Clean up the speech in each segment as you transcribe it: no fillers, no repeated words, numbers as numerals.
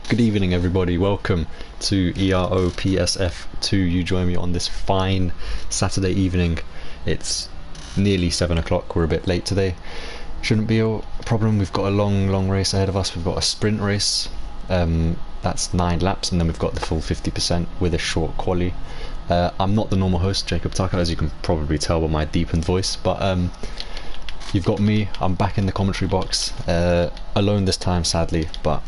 Good evening, everybody. Welcome to Ero Ps F2. You join me on this fine Saturday evening. It's nearly 7 o'clock. We're a bit late today. Shouldn't be a problem. We've got a long race ahead of us. We've got a sprint race. That's 9 laps, and then we've got the full 50% with a short quali. I'm not the normal host, Jacob Tucker, as you can probably tell by my deepened voice, but you've got me. I'm back in the commentary box, alone this time, sadly, but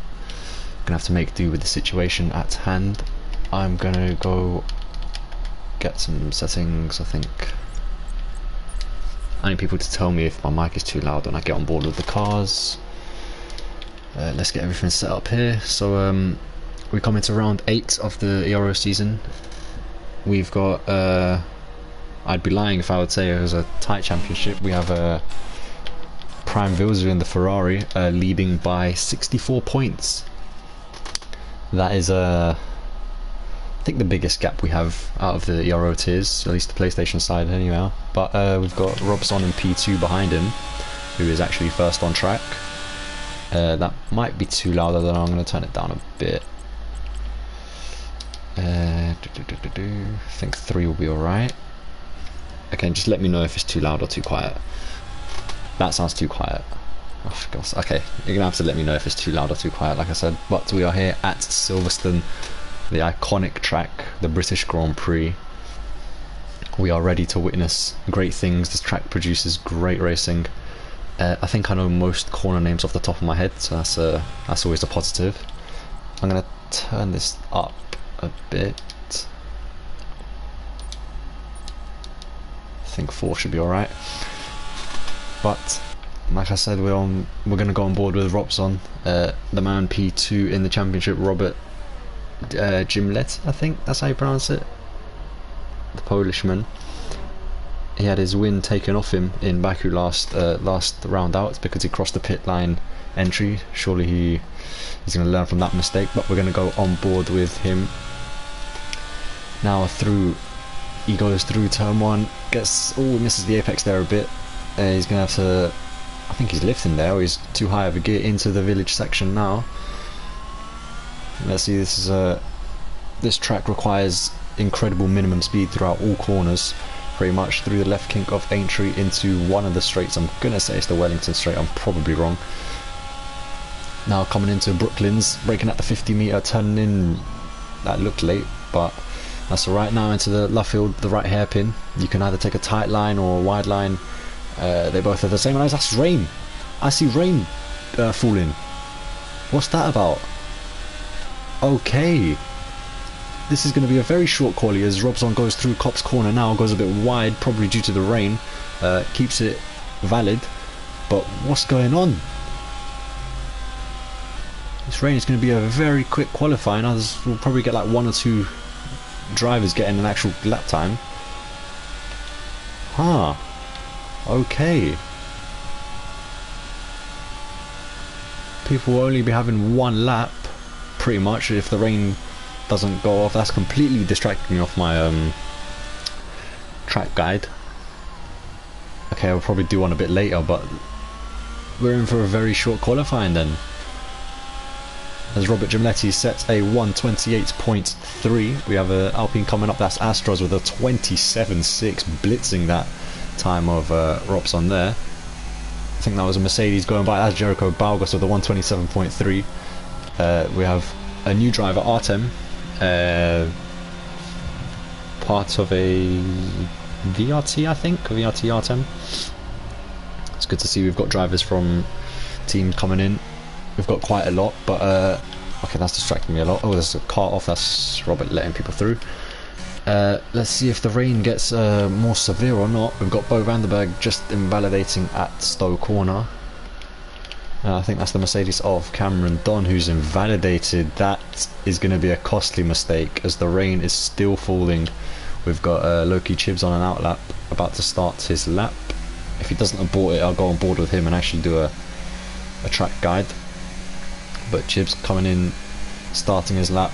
gonna have to make do with the situation at hand. I'm gonna go get some settings. I think I need people to tell me if my mic is too loud when I get on board with the cars. Let's get everything set up here. So we come into round 8 of the Ero season. We've got I'd be lying if I would say it was a tight championship. We have Prime Vilzu in the Ferrari leading by 64 points. That is I think the biggest gap we have out of the Ero tiers, at least the PlayStation side anyhow. But we've got Robson in P2 behind him, who is actually first on track. That might be too loud, I don't know, I'm going to turn it down a bit. I think 3 will be alright. Okay, just let me know if it's too loud or too quiet. That sounds too quiet. Oh gosh, okay, you're gonna have to let me know if it's too loud or too quiet, like I said. But we are here at Silverstone, the iconic track, the British Grand Prix. We are ready to witness great things. This track produces great racing. I think I know most corner names off the top of my head, so that's always a positive. I'm gonna turn this up a bit. I think 4 should be alright. But like I said, we're gonna go on board with Robson, the man P2 in the championship, Robert Gimlet, I think that's how you pronounce it. The Polishman. He had his win taken off him in Baku last round out because he crossed the pit line entry. Surely he's gonna learn from that mistake. But we're gonna go on board with him now. He goes through turn 1, misses the apex there a bit. He's gonna have to, I think he's lifting there, or he's too high of a gear into the village section now. Let's see, this track requires incredible minimum speed throughout all corners, pretty much through the left kink of Aintree into one of the straights. I'm gonna say it's the Wellington straight, I'm probably wrong. Now coming into Brooklands, breaking at the 50-meter, turning in, that looked late, but that's alright. Now into the Luffield, the right hairpin. You can either take a tight line or a wide line. They both are the same, and that's rain. I see rain falling. What's that about? Okay, this is going to be a very short quali as Robson goes through Cop's corner now, goes a bit wide, probably due to the rain. Keeps it valid, but what's going on? This rain is going to be a very quick qualifying. Others will probably get like 1 or 2 drivers getting an actual lap time. Huh. Okay. People will only be having 1 lap, pretty much, if the rain doesn't go off. That's completely distracting me off my track guide. Okay, I'll probably do one a bit later, but we're in for a very short qualifying then. As Robert Gimletti sets a 1:28.3. We have an Alpine coming up, that's Astros with a 27.6, blitzing that time of Robson there. I think that was a Mercedes going by. That's Jericho Balgas with a 1:27.3. We have a new driver, Artem, part of a VRT, I think, VRT Artem. It's good to see we've got drivers from team coming in. We've got quite a lot, but okay, that's distracting me a lot. Oh, there's a car off, that's Robert letting people through. Let's see if the rain gets more severe or not. We've got Bo Vanderberg just invalidating at Stowe Corner. I think that's the Mercedes of Cameron Don who's invalidated. That is going to be a costly mistake as the rain is still falling. We've got Loki Chibbs on an outlap about to start his lap. If he doesn't abort it, I'll go on board with him and actually do a track guide. But Chibbs coming in, starting his lap.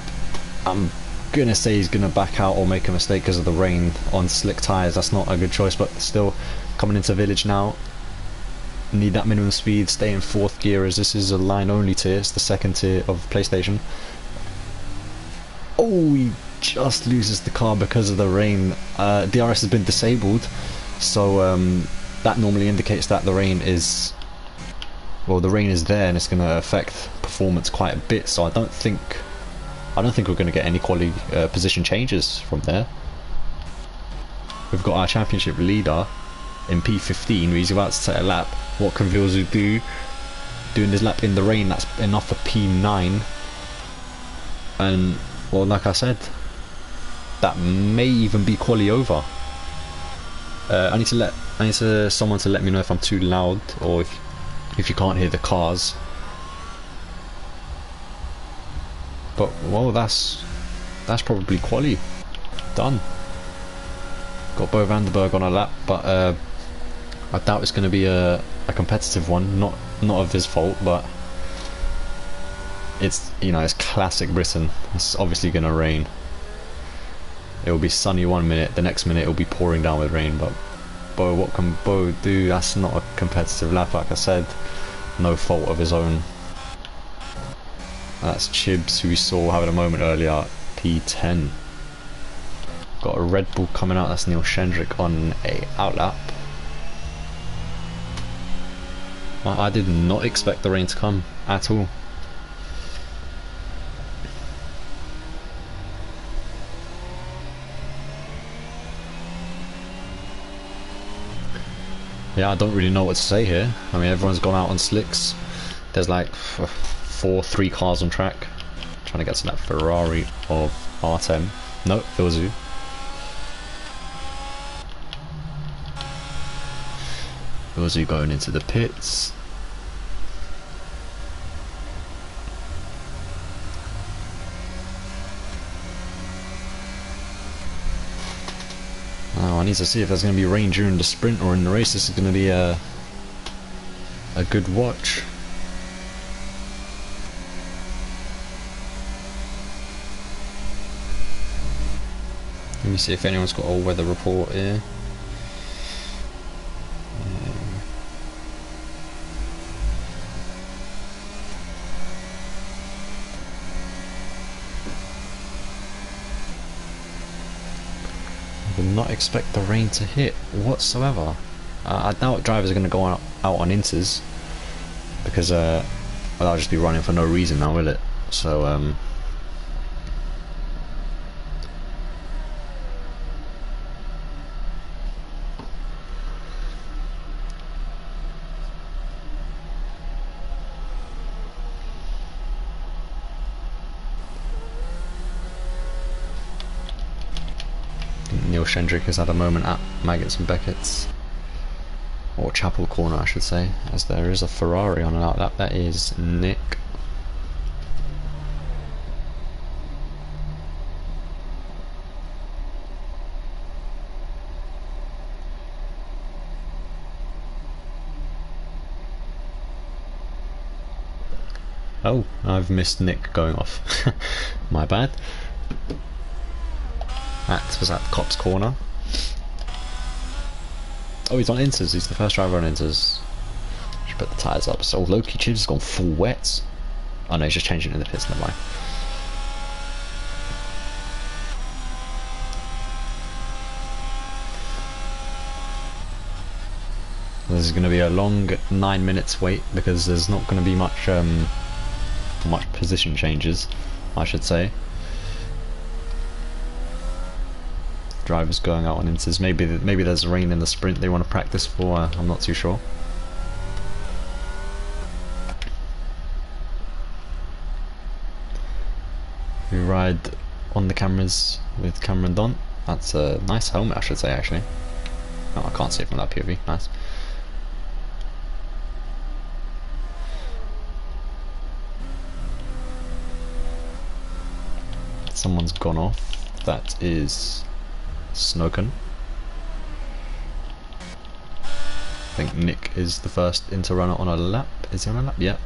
I'm gonna say he's gonna back out or make a mistake because of the rain on slick tyres. That's not a good choice, but still coming into village now. Need that minimum speed, stay in 4th gear as this is a line only tier, it's the 2nd tier of PlayStation. Oh, he just loses the car because of the rain. DRS has been disabled, so that normally indicates that the rain is, well, the rain is there and it's going to affect performance quite a bit. So I don't think we're going to get any quality position changes from there. We've got our championship leader in P15. He's about to set a lap. What can Vilzu do? Doing his lap in the rain, that's enough for P9. And well, like I said, that may even be quali over. I need someone to let me know if I'm too loud or if you can't hear the cars. But well, that's probably quali done. Got Bo Vanderberg on a lap, but I doubt it's going to be a competitive one. Not of his fault, but it's, you know, it's classic Britain. It's obviously going to rain. It will be sunny one minute, the next minute it will be pouring down with rain. But Bo, what can Bo do? That's not a competitive lap, like I said. No fault of his own. That's Chibs, who we saw having a moment earlier, P10. Got a Red Bull coming out, that's Neil Shendrick on a outlap. I did not expect the rain to come at all. Yeah, I don't really know what to say here. I mean, everyone's gone out on slicks. There's like three cars on track. Trying to get to that Ferrari of R10. No, Vilzu. Vilzu going into the pits. Oh, I need to see if there's going to be rain during the sprint or in the race. This is going to be a good watch. Let me see if anyone's got a weather report here. I did not expect the rain to hit whatsoever. I doubt drivers are going to go out on inters because well, I'll just be running for no reason now, will it? So Neil Shendrick has had a moment at Maggots and Beckett's, or Chapel Corner I should say, as there is a Ferrari on an outlap. That is Nick. Oh, I've missed Nick going off. My bad. That was at Cops Corner. Oh, he's on inters. He's the first driver on inters. Should put the tyres up. So Loki Chibs has gone full wet. Oh no, he's just changing in the pits. Never mind. This is going to be a long 9 minutes wait because there's not going to be much position changes, I should say. Drivers going out on inters. Maybe there's rain in the sprint they want to practice for. I'm not too sure. We ride on the cameras with Cameron Don. That's a nice helmet, I should say, actually. Oh, I can't see it from that POV. Nice. Someone's gone off. That is Snoken. I think Nick is the first Inter-runner on a lap. Is he on a lap? Yeah.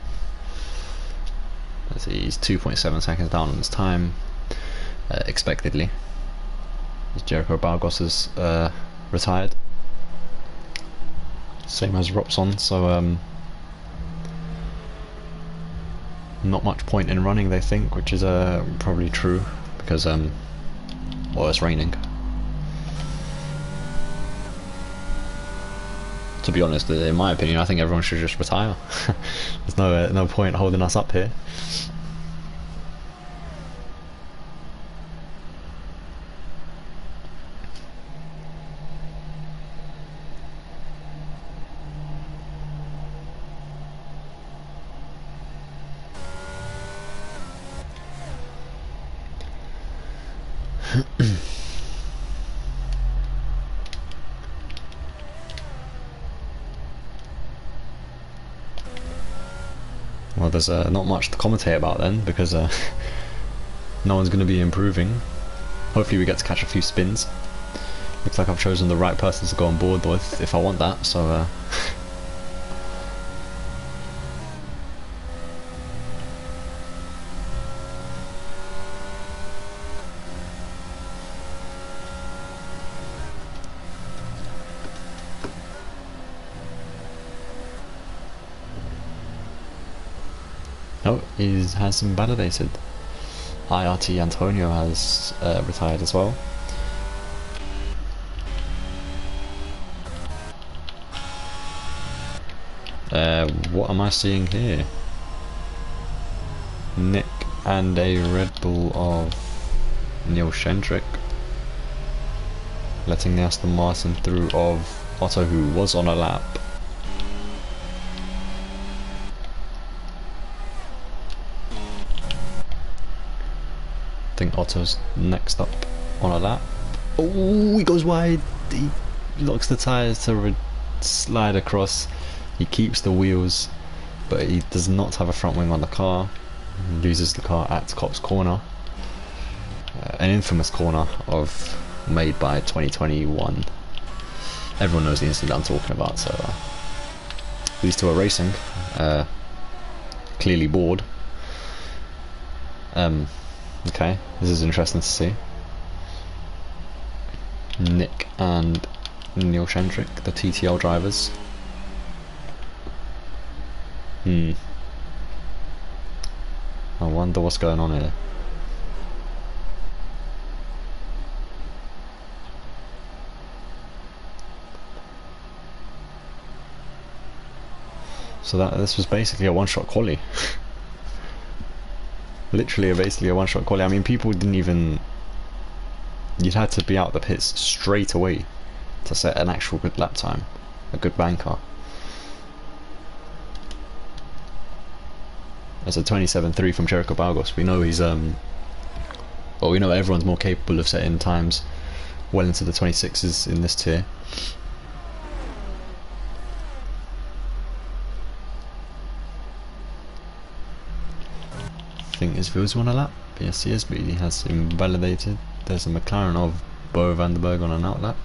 Let's see, he's 2.7 seconds down on his time, expectedly. Jericho Bargos is retired. Same as Ropson, so not much point in running, they think, which is probably true, because well, it's raining. To be honest, in my opinion, I think everyone should just retire. There's no point holding us up here. Well, there's not much to commentate about then, because no one's going to be improving. Hopefully we get to catch a few spins. Looks like I've chosen the right person to go on board with if I want that, so oh, he has invalidated. IRT Antonio has retired as well. What am I seeing here? Nick and a Red Bull of Neil Shendrick, letting the Aston Martin through of Otto, who was on a lap. I think Otto's next up on a lap. Oh, he goes wide. He locks the tyres to slide across. He keeps the wheels, but he does not have a front wing on the car. He loses the car at Copse Corner, an infamous corner made by 2021. Everyone knows the incident I'm talking about. So these two are racing, clearly bored. Okay, this is interesting to see. Nick and Neil Shendrick, the TTL drivers. I wonder what's going on here. So this was basically a one-shot quali. Literally, basically a one-shot quali. I mean, people didn't even... You'd had to be out the pits straight away to set an actual good lap time, a good banker. It's a 27.3 from Jericho Balgos. We know he's well, we know everyone's more capable of setting times well into the 26s in this tier. I think his wheels on a lap. Yes, he is, but he has invalidated. There's a McLaren of Bo van der Berg on an outlap.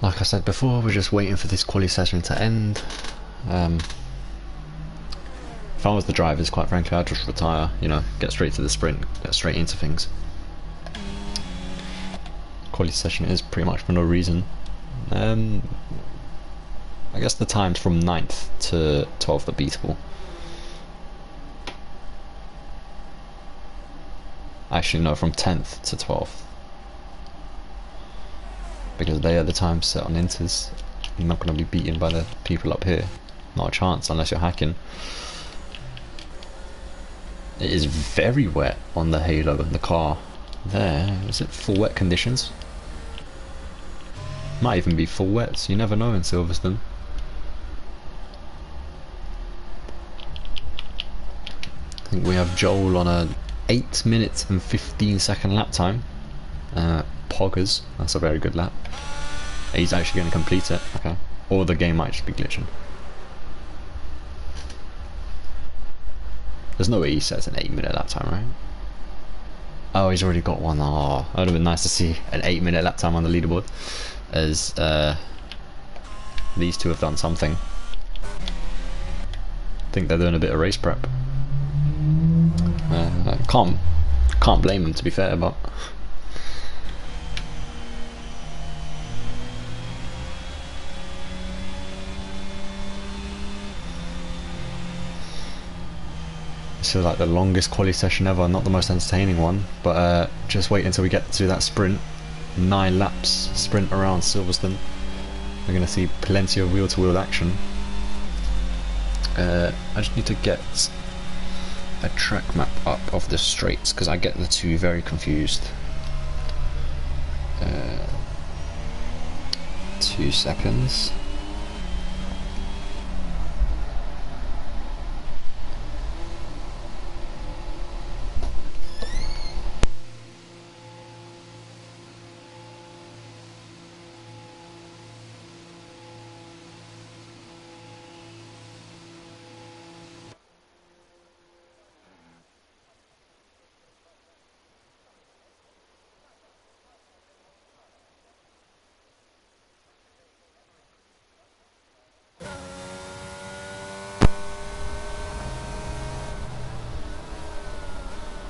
Like I said before, we're just waiting for this quali session to end. If I was the drivers, quite frankly, I'd just retire, you know, get straight to the sprint, get straight into things. Quali session is pretty much for no reason. I guess the times from 9th to 12th are beatable. Actually no, from 10th to 12th. Because they are the times set on inters. You're not going to be beaten by the people up here. Not a chance unless you're hacking. It is very wet on the Halo and the car. There, is it full wet conditions? Might even be full wets, you never know in Silverstone. I think we have Joel on a 8 minutes and 15-second lap time. Poggers, that's a very good lap. He's actually going to complete it, okay. Or the game might just be glitching. There's no way he sets an 8-minute lap time, right? Oh, he's already got one. Oh, it would have been nice to see an 8-minute lap time on the leaderboard, as these two have done something. I think they're doing a bit of race prep. Can't blame them, to be fair, but this feels like the longest quali session ever, not the most entertaining one, but just wait until we get to that sprint. 9 laps sprint around Silverstone. We're going to see plenty of wheel-to-wheel action. I just need to get a track map up of the straights, because I get the two very confused. 2 seconds.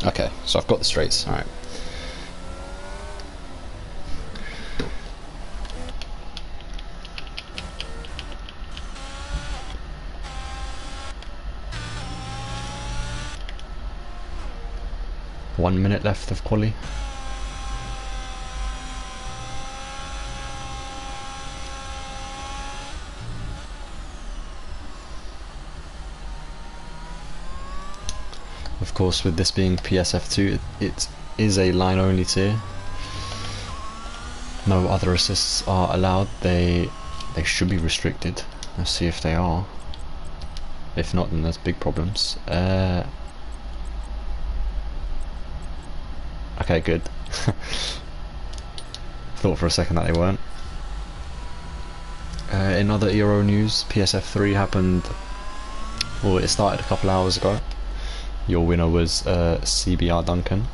Okay, so I've got the straights, alright. One minute left of quali. Of course, with this being PS F2, it is a line only tier. No other assists are allowed. They should be restricted. Let's see if they are. If not, then there's big problems. Okay, good. Thought for a second that they weren't. In other Ero news, PSF3 happened, well, it started a couple hours ago. Your winner was CBR Duncan.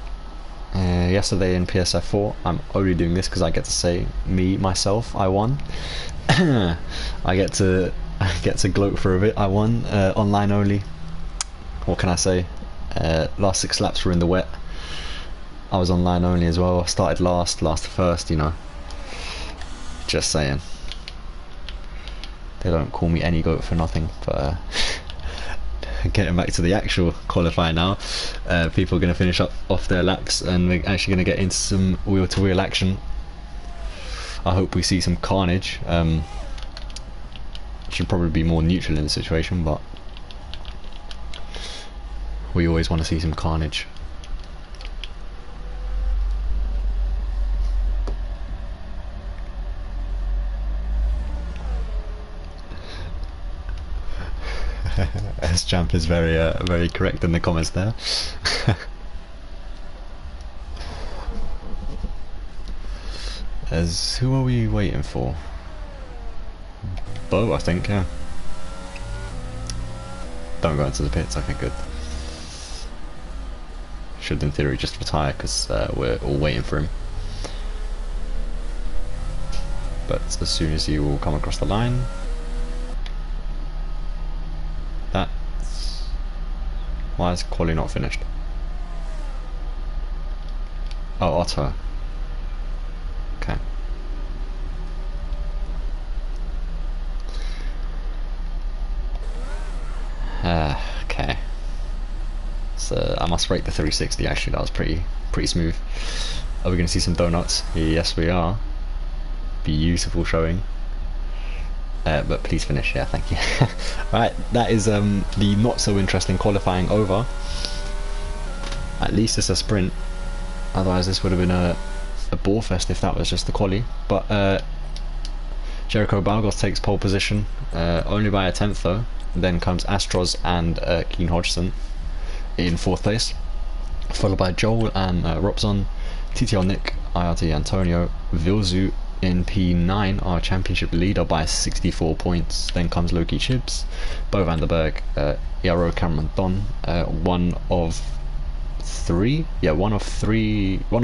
Yesterday in PSF4, I'm only doing this because I get to say myself, I won. I get to gloat for a bit. I won online only. What can I say? Last 6 laps were in the wet. I was online only as well. I started last first, you know. Just saying. They don't call me any goat for nothing, but getting back to the actual qualifier now, people are going to finish off their laps and we're actually going to get into some wheel-to-wheel action. I hope we see some carnage. Should probably be more neutral in the situation, but we always want to see some carnage. S-Champ is very correct in the comments there. As who are we waiting for? Bo, I think, yeah. Don't go into the pits, okay, good. Should in theory just retire because we're all waiting for him. But as soon as you will come across the line, why is quali not finished? Oh, Otto. Okay. Okay. So I must rate the 360. Actually, that was pretty smooth. Are we going to see some donuts? Yes, we are. Beautiful showing. But please finish, yeah, thank you. Right, that is the not so interesting qualifying over. At least it's a sprint. Otherwise this would have been a bore fest if that was just the quali. But Jericho Balgos takes pole position, only by a 10th though. Then comes Astros and Keen Hodgson in 4th place, followed by Joel and Robson, TTL Nick, IRT Antonio, Vilzu in P9, our championship leader by 64 points. Then comes Loki Chips, Bo van der Berg, Ero Cameron Don, one of three, yeah, one of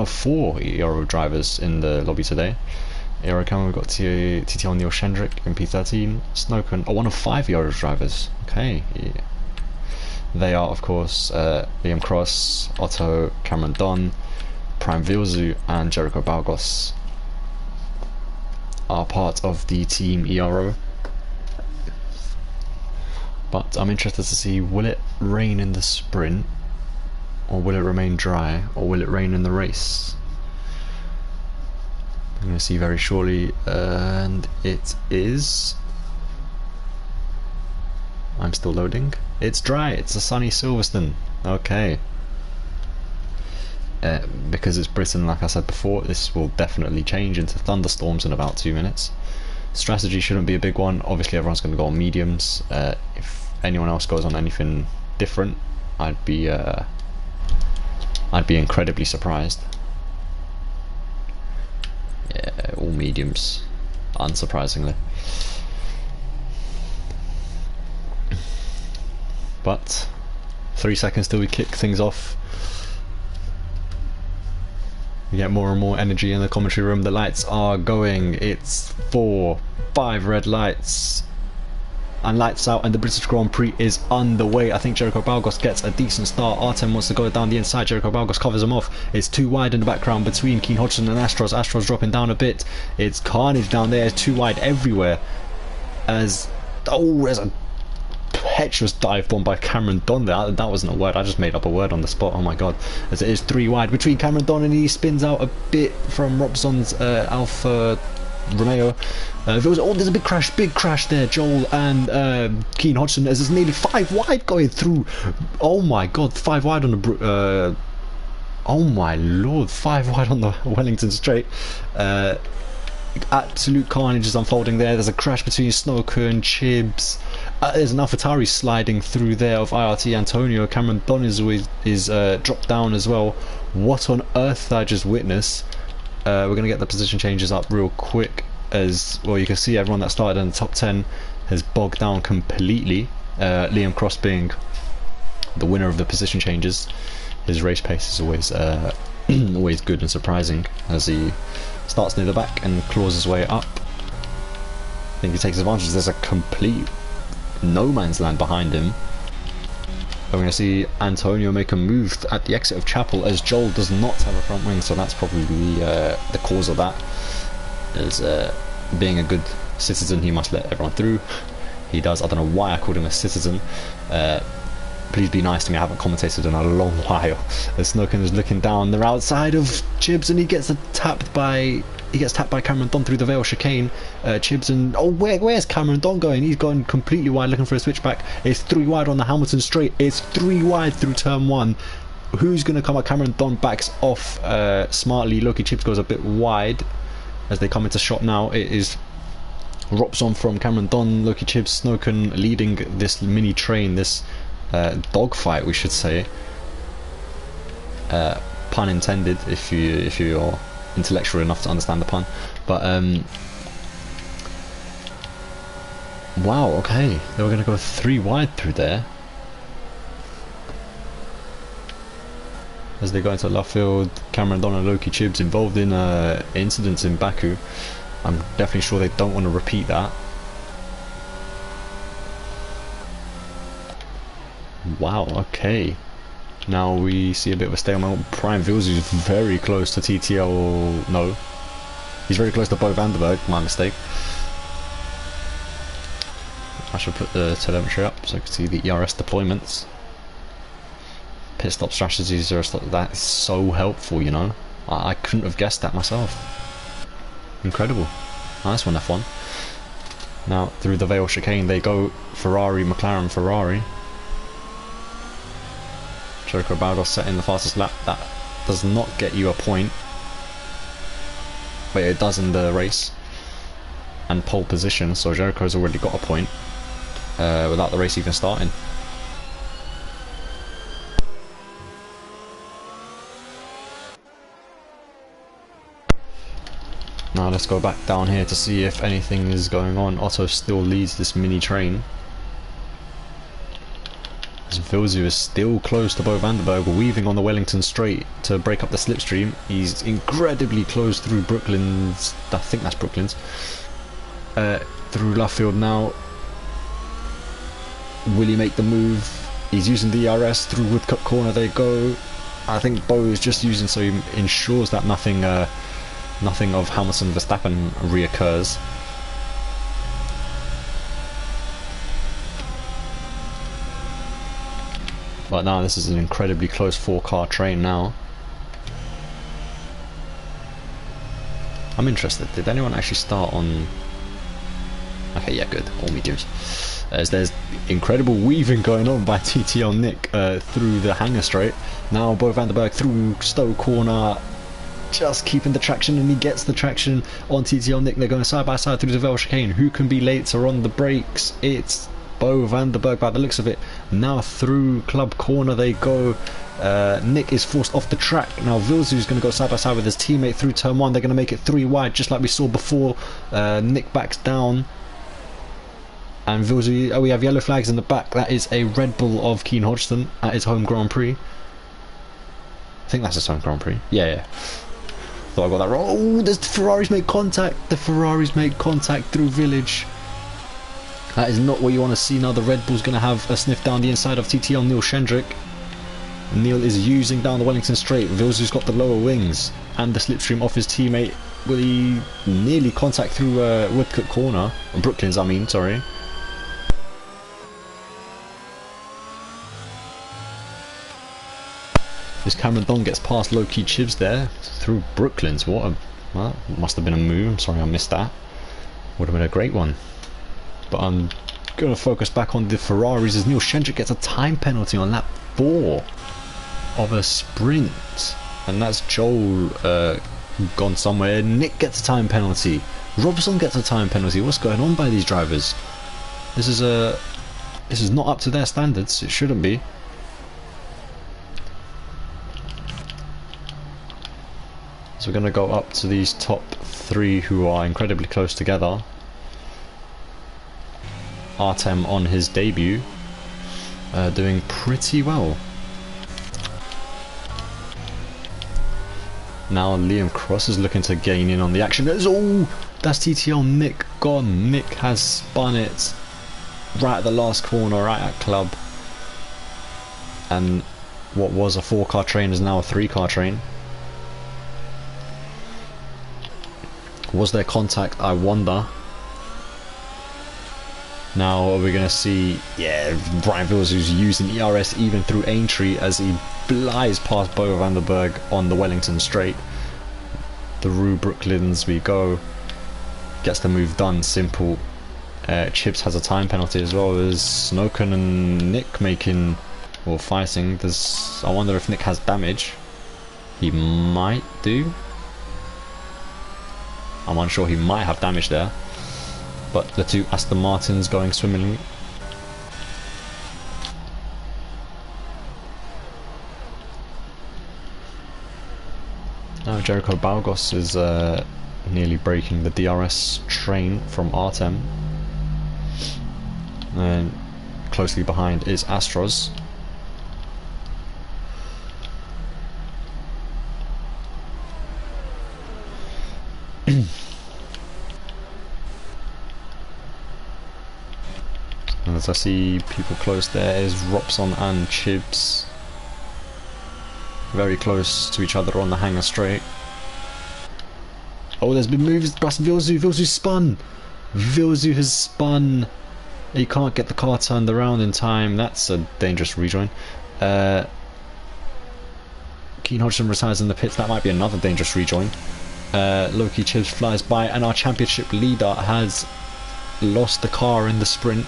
four Ero drivers in the lobby today. Ero Camera, we've got TTL Neil Shendrick in P13, Snowcon, one of five Ero drivers. Okay, yeah. They are, of course, Liam Cross, Otto, Cameron Don, Prime Vilzu, and Jericho Balgos are part of the team Ero. But I'm interested to see, will it rain in the sprint, or will it remain dry, or will it rain in the race? I'm going to see very shortly, and it is... I'm still loading. It's dry, it's a sunny Silverstone. Okay. Because it's Britain, like I said before, this will definitely change into thunderstorms in about 2 minutes. Strategy shouldn't be a big one. Obviously everyone's going to go on mediums. If anyone else goes on anything different, I'd be incredibly surprised. Yeah, all mediums, unsurprisingly. But 3 seconds till we kick things off. We get more and more energy in the commentary room. The lights are going. It's 4, 5 red lights. And lights out, and the British Grand Prix is underway. I think Jericho Balgos gets a decent start. Artem wants to go down the inside. Jericho Balgos covers him off. It's too wide in the background between Keen Hodgson and Astros. Astros dropping down a bit. It's carnage down there. It's too wide everywhere. As there's a petuous dive bomb by Cameron Don there. That wasn't a word. I just made up a word on the spot. Oh my god. As it is 3 wide between Cameron Don, and he spins out a bit from Robson's Alfa Romeo. There's a big crash there. Joel and Keen Hodgson, as it's nearly 5 wide going through. Oh my god, 5 wide on the oh my lord, 5 wide on the Wellington straight. Absolute carnage is unfolding there. There's a crash between Snowker and Chibs. There's an AlphaTauri sliding through there of IRT Antonio. Cameron Don is dropped down as well. What on earth did I just witness? We're going to get the position changes up real quick, as well. You can see everyone that started in the top 10 has bogged down completely. Liam Cross being the winner of the position changes. His race pace is always always good and surprising, as he starts near the back and claws his way up. I think he takes advantage. There's a complete no man's land behind him. We're going to see Antonio make a move at the exit of Chapel, as Joel does not have a front wing, so that's probably the cause of that. As being a good citizen, he must let everyone through. He does. I don't know why I called him a citizen. Please be nice to me. I haven't commentated in a long while. As Snowken is looking down the outside of Chibs, and he gets tapped by Cameron Don through the Vale chicane. Chibs and where's Cameron Don going? He's gone completely wide, looking for a switchback. It's 3 wide on the Hamilton straight. It's 3 wide through turn 1. Who's going to come up? Cameron Don backs off smartly. Loki Chibs goes a bit wide as they come into shot now. It is Robson from Cameron Don, Loki Chibs, Snowken leading this mini train, this dogfight, we should say. Pun intended, if you're intellectual enough to understand the pun. But wow, okay, they were going to go 3 wide through there. As they go into left field, Cameron Don and Loki Chibs involved in incidents in Baku. I'm definitely sure they don't want to repeat that. Wow, okay. Now we see a bit of a stalemate. Prime Vilzu is very close to TTL. No, he's very close to Bo Vanderberg. My mistake. I should put the telemetry up so I can see the ERS deployments. Pit stop strategies, that is so helpful, you know. I couldn't have guessed that myself. Incredible. Nice one, F1. Now through the Vale chicane they go. Ferrari, McLaren, Ferrari. Jericho Baldos setting the fastest lap. That does not get you a point, but it does in the race and pole position, so Jericho's already got a point without the race even starting. Now let's go back down here to see if anything is going on. Otto still leads this mini train. As Vilzu is still close to Bo Vanderberg, weaving on the Wellington straight to break up the slipstream. He's incredibly close through Brooklyn's, I think that's Brooklyn's, through Luffield now. Will he make the move? He's using the ERS through Woodcut corner, they go. I think Bo is just using so he ensures that nothing of Hamilton Verstappen reoccurs. But now this is an incredibly close 4-car train now. I'm interested. Did anyone actually start on... Okay, yeah, good. All mediums. As there's incredible weaving going on by TTL Nick through the hangar straight. Now Bo Vanderberg through Stowe corner. Just keeping the traction, and he gets the traction on TTL Nick. They're going side by side through the Vale chicane. Who can be later on the brakes? It's Bo Vanderberg by the looks of it. Now through club corner they go. Nick is forced off the track. Now Vilzu's going to go side by side with his teammate through turn 1. They're going to make it 3 wide just like we saw before. Nick backs down. And Vilzu, oh, we have yellow flags in the back. That is a Red Bull of Keane Hodgson at his home Grand Prix. I think that's his home Grand Prix. Yeah. Thought I got that wrong. Oh, the Ferraris make contact. The Ferraris make contact through Village. That is not what you want to see now. The Red Bull's going to have a sniff down the inside of TTL Neil Shendrick. Neil is using down the Wellington straight. Vilzu's got the lower wings and the slipstream off his teammate. Will he nearly contact through Woodcut corner? Brooklyn's, I mean, sorry. This Cameron Don gets past low-key Chibs there through Brooklyn's. What a... Well, must have been a move. I'm sorry I missed that. Would have been a great one. But I'm going to focus back on the Ferraris as Neil Shendrick gets a time penalty on lap 4 of a sprint. And that's Joel gone somewhere. Nick gets a time penalty. Robson gets a time penalty. What's going on by these drivers? This is not up to their standards. It shouldn't be. So we're going to go up to these top 3 who are incredibly close together. Artem on his debut, doing pretty well. Now Liam Cross is looking to gain in on the action. That's TTL Nick gone. Nick has spun it right at the last corner, right at club. And what was a 4-car train is now a 3-car train. Was there contact? I wonder. Now are we going to see, yeah, Brian Vils who's using ERS even through Aintree as he flies past Bo Vanderberg on the Wellington straight. Through Brooklands we go. Gets the move done, simple. Chips has a time penalty as well as Snoken and Nick making, or fighting. I wonder if Nick has damage. He might do. I'm unsure, he might have damage there. But the 2 Aston Martins going swimmingly. Now Jericho Balgos is nearly breaking the DRS train from Artem. And closely behind is Astros. And as I see people close, there is Robson and Chibs very close to each other on the hangar straight. Oh, there's been moves past Vilzu. Vilzu spun. Vilzu has spun. He can't get the car turned around in time. That's a dangerous rejoin. Keane Hodgson retires in the pits. That might be another dangerous rejoin. Loki Chibs flies by, and our championship leader has lost the car in the sprint.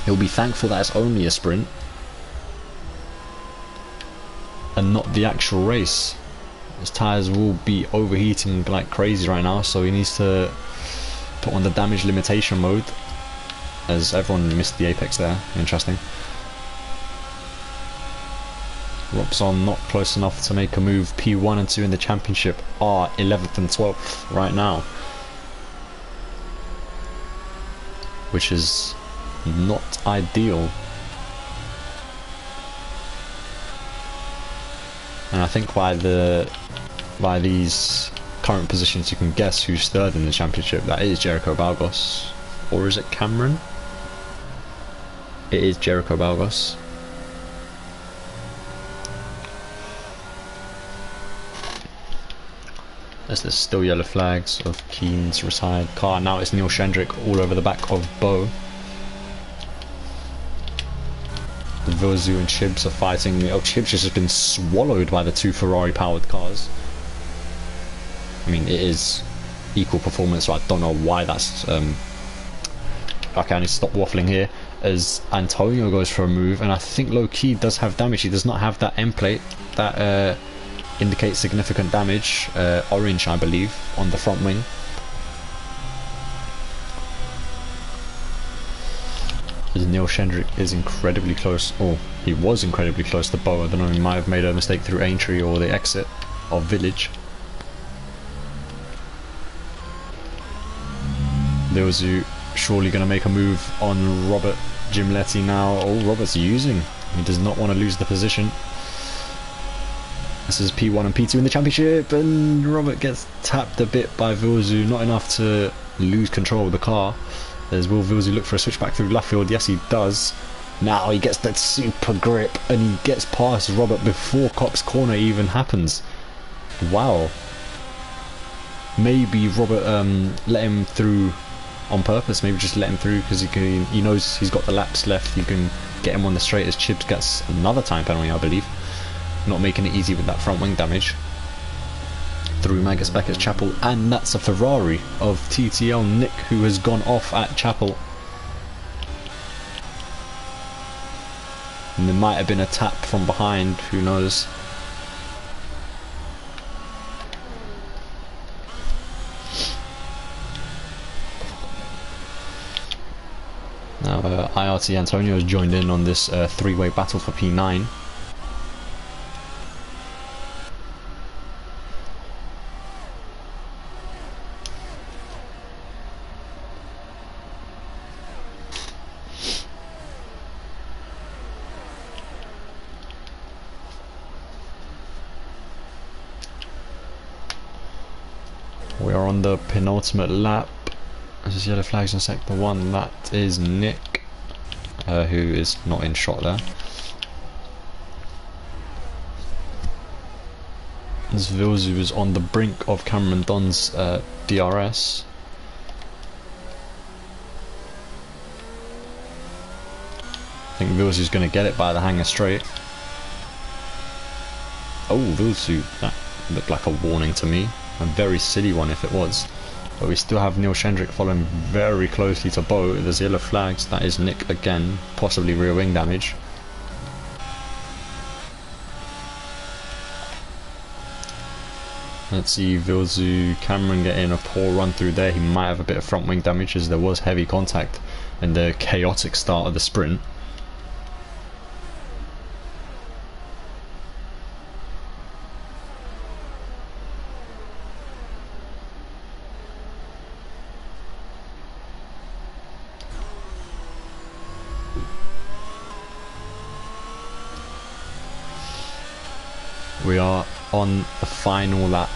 He'll be thankful that it's only a sprint and not the actual race. His tyres will be overheating like crazy right now, so he needs to put on the damage limitation mode, as everyone missed the apex there. Interesting. Robson not close enough to make a move. P1 and 2 in the championship are 11th and 12th right now, which is not ideal. And I think by these current positions you can guess who's third in the championship. That is Jericho Balgos. Or is it Cameron? It is Jericho Balgos. There's still yellow flags of Keen's retired car. Now it's Neil Shendrick all over the back of Bo. Vilzu and Chibs are fighting. Oh, Chibs has just been swallowed by the two Ferrari powered cars. I mean, it is equal performance, so I don't know why that's... Okay, I need to stop waffling here. As Antonio goes for a move, and I think low-key does have damage. He does not have that end plate that indicates significant damage. Orange, I believe, on the front wing. As Neil Shendrick is incredibly close, or he was incredibly close to Bo. I don't know, he might have made a mistake through Aintree or the exit of Village. There was surely going to make a move on Robert Gimletti now. Oh, Robert's using. He does not want to lose the position. This is P1 and P2 in the championship, and Robert gets tapped a bit by Vilzu, not enough to lose control of the car. Will Vilzu look for a switch back through left field? Yes, he does. Now he gets that super grip, and he gets past Robert before Cops Corner even happens. Wow. Maybe Robert let him through on purpose. Maybe just let him through because he knows he's got the laps left. You can get him on the straight as Chibs gets another time penalty, I believe. Not making it easy with that front wing damage. Through Magus back at Chapel, and that's a Ferrari of TTL Nick, who has gone off at Chapel. And there might have been a tap from behind, who knows. Now IRT Antonio has joined in on this three-way battle for P9. We are on the penultimate lap. This is yellow flags in sector 1. That is Nick, who is not in shot there. As Vilzu is on the brink of Cameron Dunn's DRS. I think Vilzu's going to get it by the hanger straight. Oh, Vilzu, that looked like a warning to me. A very silly one if it was. But we still have Neil Shendrick following very closely to Bo. There's yellow flags. That is Nick again. Possibly rear wing damage. Let's see Vilzu, Cameron getting a poor run through there. He might have a bit of front wing damage as there was heavy contact in the chaotic start of the sprint. We are on the final lap.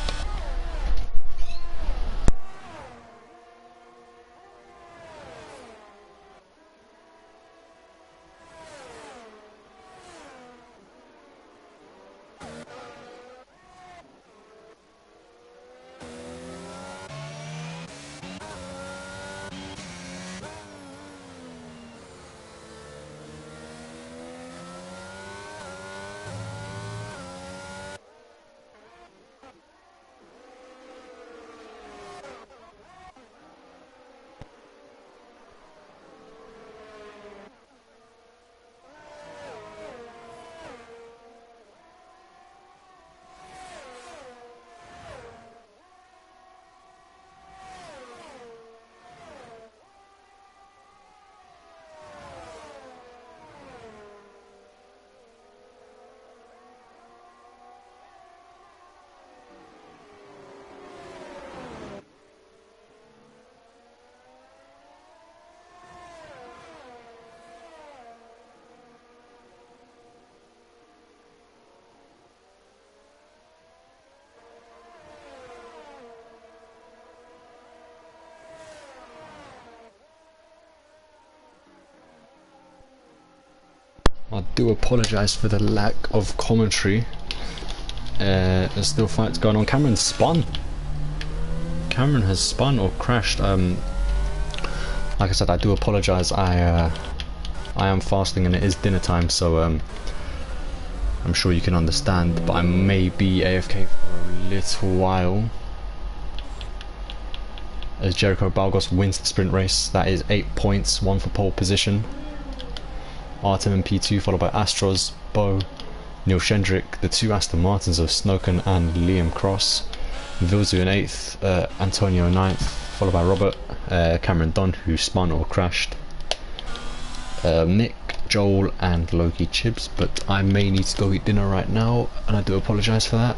I do apologise for the lack of commentary. There's still fights going on. Cameron spun. Cameron has spun or crashed. Like I said, I do apologise. I am fasting and it is dinner time, so I'm sure you can understand. But I may be AFK for a little while. As Jericho Balgos wins the sprint race, that is 8 points, 1 for pole position. Artem in P2, followed by Astros, Bo, Neil Shendrick, the 2 Aston Martins of Snoken and Liam Cross. Vilzu in 8th, Antonio 9th, followed by Robert, Cameron Dunn, who spun or crashed. Nick, Joel and Loki Chibs, but I may need to go eat dinner right now, and I do apologise for that.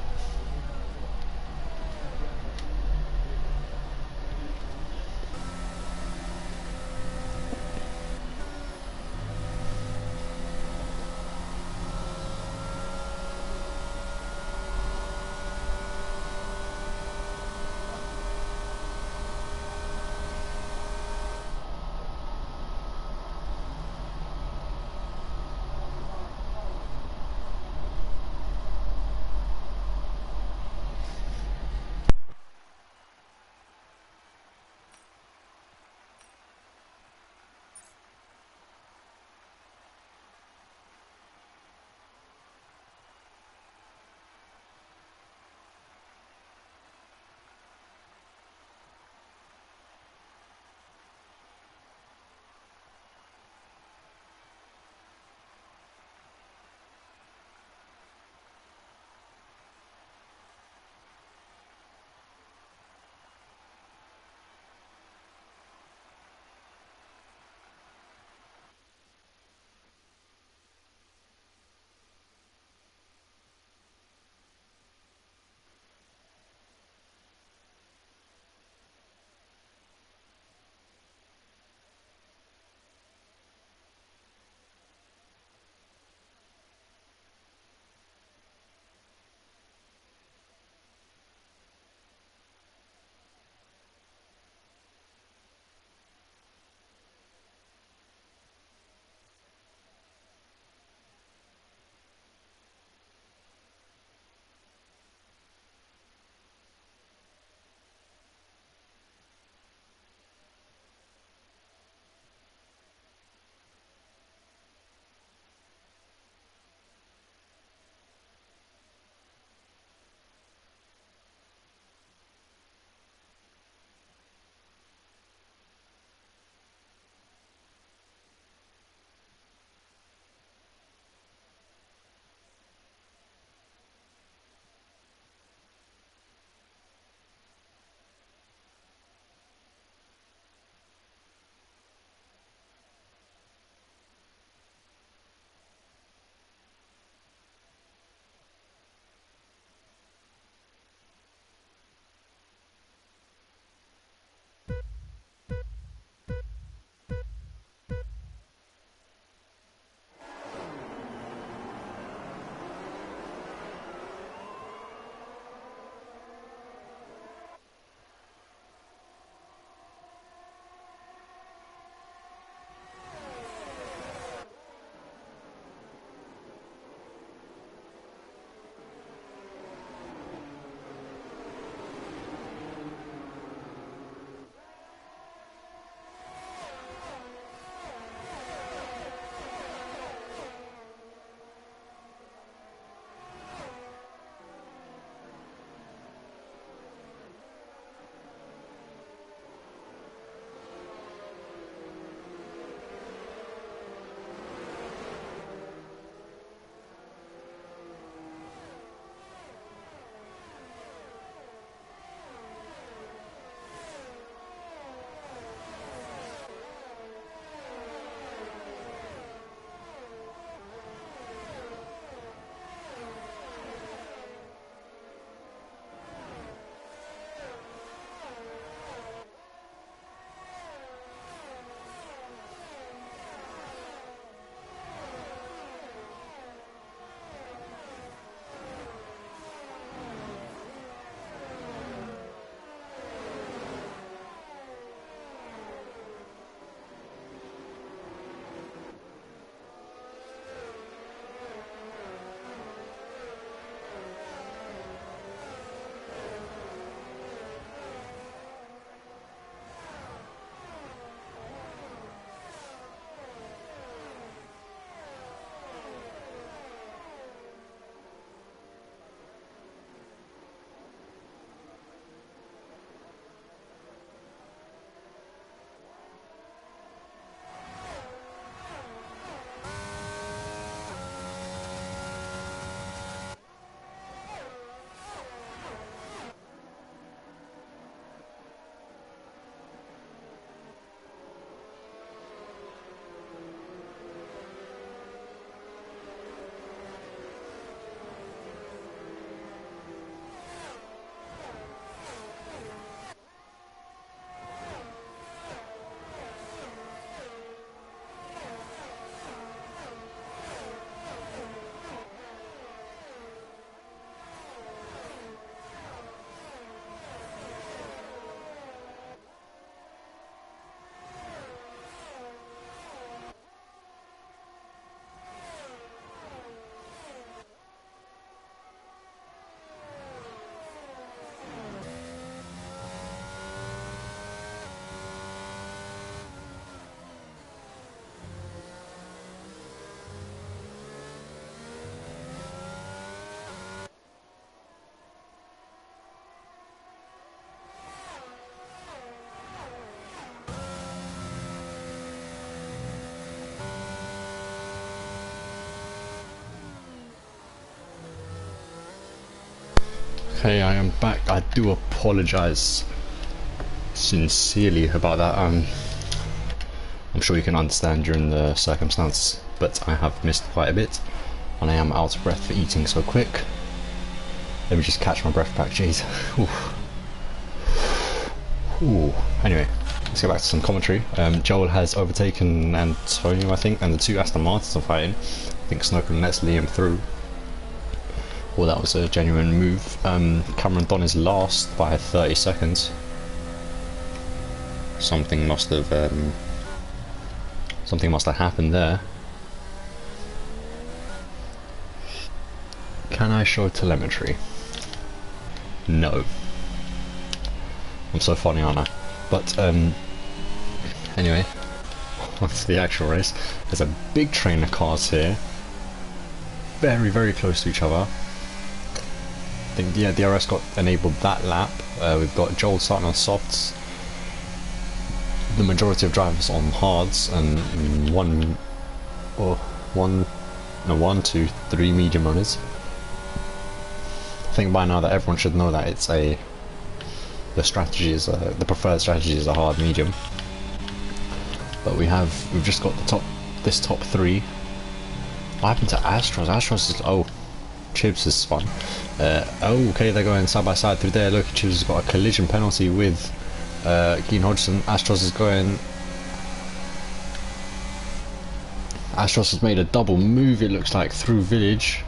Hey, I am back. I do apologise sincerely about that. I'm sure you can understand during the circumstance, but I have missed quite a bit, and I am out of breath for eating so quick. Let me just catch my breath back, jeez. Ooh. Anyway, let's get back to some commentary. Joel has overtaken Antonio, I think, and the two Aston Martins are fighting. I think Snowcombe lets Liam through. Well, that was a genuine move. Cameron Don is last by 30 seconds. Something must have happened there. Can I show telemetry? No. I'm so funny, aren't I? But anyway, on to the actual race. There's a big train of cars here, very, very close to each other. I think, yeah, DRS got enabled that lap. We've got Joel starting on softs, the majority of drivers on hards, and one, two, three medium runners. I think by now that everyone should know that it's the strategy is the preferred strategy is a hard medium. But we've just got this top three. What happened to Astros? Astros is Chibs is fun. Okay, they're going side by side through there. Look, Chibs has got a collision penalty with Keen Hodgson. Astros has made a double move, it looks like, through Village.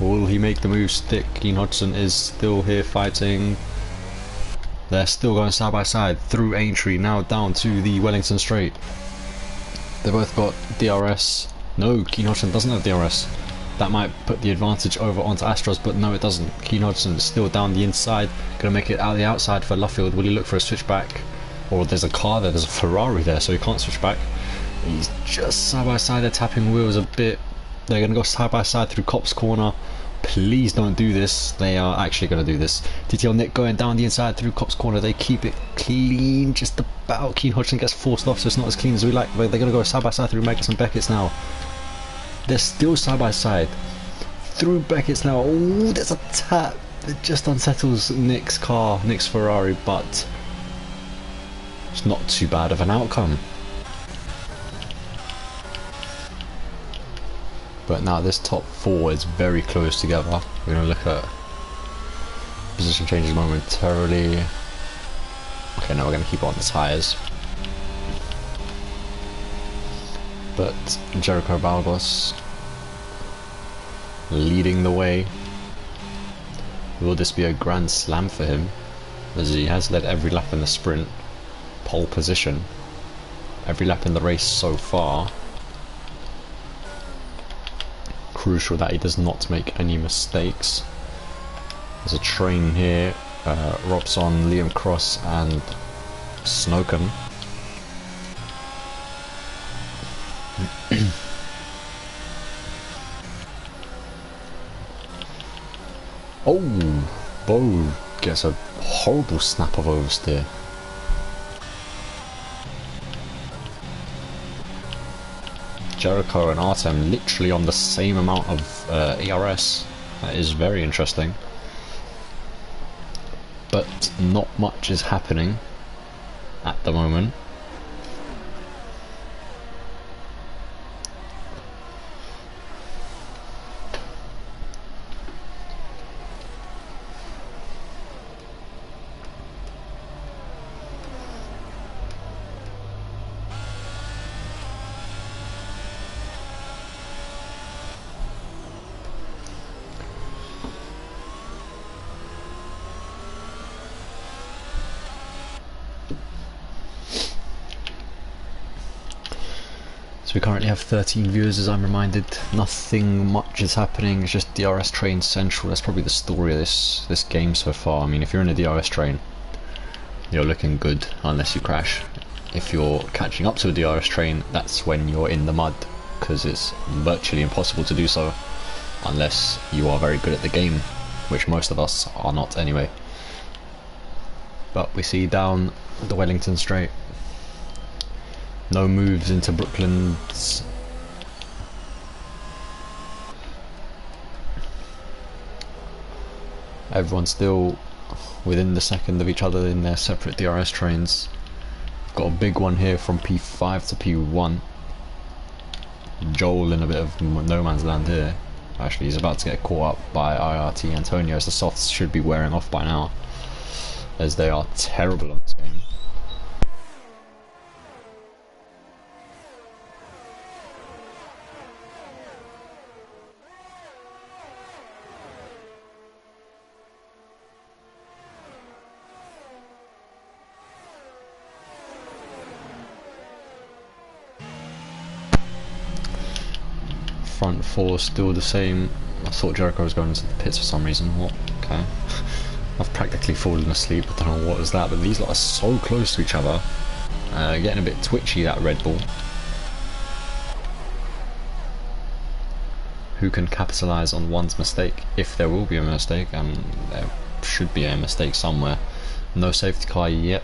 Will he make the move stick? Keen Hodgson is still here fighting. They're still going side by side through Aintree, now down to the Wellington Straight. They both got DRS. No, Keen Hodgson doesn't have DRS. That might put the advantage over onto Astros, but no, it doesn't. Keen Hodgson is still down the inside, gonna make it out the outside for Luffield. Will he look for a switchback? Or there's a car there, there's a Ferrari there, so he can't switch back. He's just side by side, they're tapping wheels a bit. They're gonna go side by side through Copse Corner. Please don't do this. They are actually gonna do this. TTL Nick going down the inside through Copse Corner. They keep it clean, just about. Keen Hodgson gets forced off, so it's not as clean as we like. But they're gonna go side by side through Megas and Beckett's now. They're still side by side through Beckett's now. Oh, there's a tap. It just unsettles Nick's car, Nick's Ferrari, but it's not too bad of an outcome. But now this top four is very close together. We're going to look at position changes momentarily. Okay, now we're going to keep on the tyres. But Jericho Balgos leading the way. Will this be a grand slam for him? As he has led every lap in the sprint, pole position, every lap in the race so far. Crucial that he does not make any mistakes. There's a train here, Robson, Liam Cross and Snowcombe. Oh, Bo gets a horrible snap of oversteer. Jericho and Artem literally on the same amount of ERS. That is very interesting. But not much is happening at the moment. So we currently have 13 viewers, as I'm reminded. Nothing much is happening, it's just DRS train central. That's probably the story of this game so far. I mean, if you're in a DRS train, you're looking good unless you crash. If you're catching up to a DRS train, that's when you're in the mud, because it's virtually impossible to do so unless you are very good at the game, which most of us are not anyway. But we see down the Wellington Straight, no moves into Brooklands. Everyone's still within the second of each other in their separate DRS trains. Got a big one here from P5 to P1. Joel in a bit of no man's land here. Actually, he's about to get caught up by IRT Antonio, as the softs should be wearing off by now, as they are terrible on this game. Front four still the same. I thought Jericho was going into the pits for some reason. What? Okay. I've practically fallen asleep. I don't know what was that, but these lot are so close to each other. Getting a bit twitchy, that Red Bull. Who can capitalise on one's mistake, if there will be a mistake, and there should be a mistake somewhere. No safety car yet,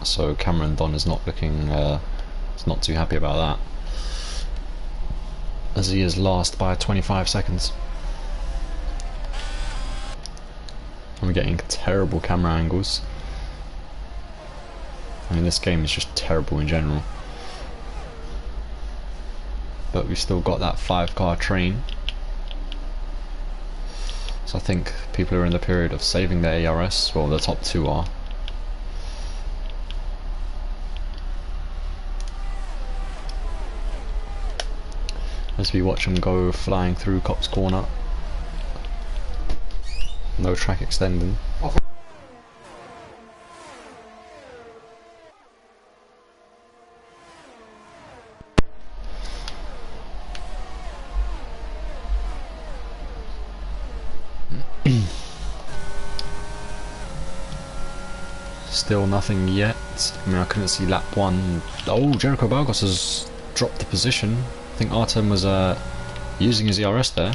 so Cameron Don is not looking, is not too happy about that, as he is last by 25 seconds. I'm getting terrible camera angles. I mean, this game is just terrible in general. But we've still got that 5-car train. So I think people are in the period of saving their ARS. Well, the top two are. As we watch them go flying through Cop's corner. No track extending. Still nothing yet. I mean, I couldn't see lap 1. Oh, Jericho Balgos has dropped the position. I think Artem was using his ERS there.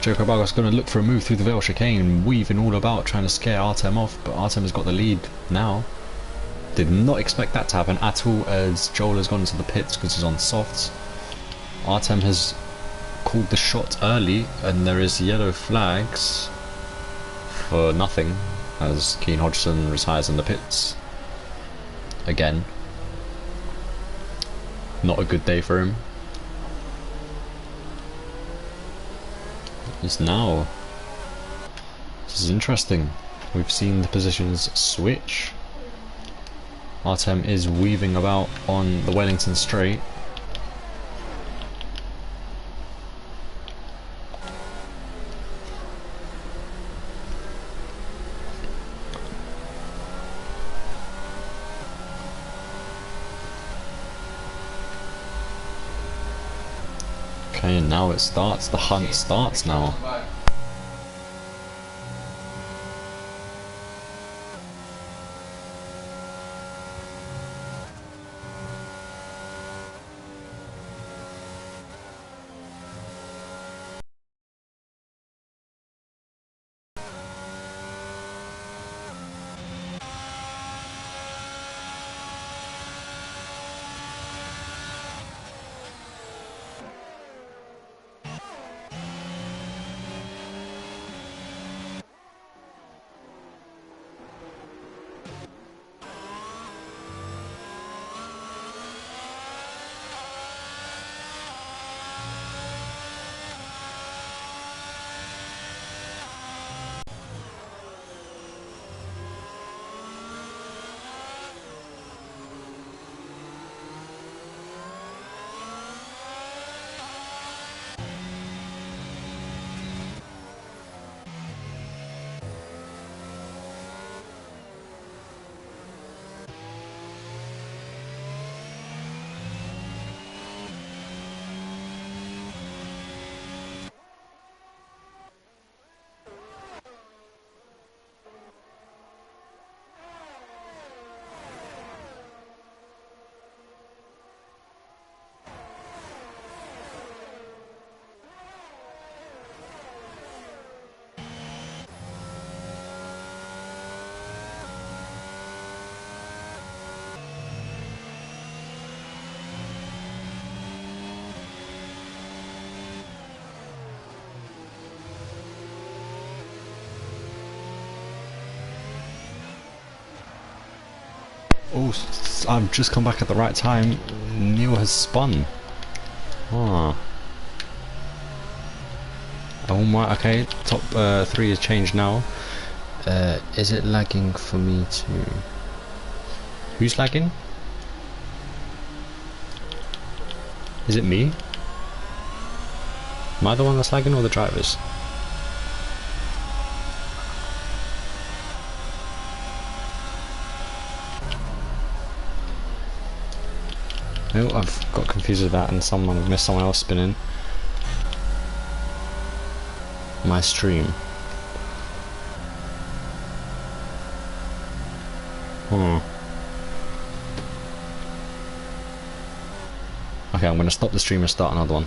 Jericho Balgos going to look for a move through the Vale chicane, weaving all about, trying to scare Artem off, but Artem has got the lead now. Did not expect that to happen at all, as Joel has gone into the pits because he's on softs. Artem has called the shot early, and there is yellow flags for nothing, as Keane Hodgson retires in the pits. Again. Not a good day for him. It's now. This is interesting. We've seen the positions switch. Artem is weaving about on the Wellington straight. Okay, and now it starts. The hunt starts now. Oh, I've just come back at the right time. Neil has spun. Ah. Oh my, okay, top 3 has changed now. Is it lagging for me to... Who's lagging? Is it me? Am I the one that's lagging or the drivers? Oh, I've got confused with that and I've missed someone else spinning. My stream. Okay, I'm going to stop the stream and start another one.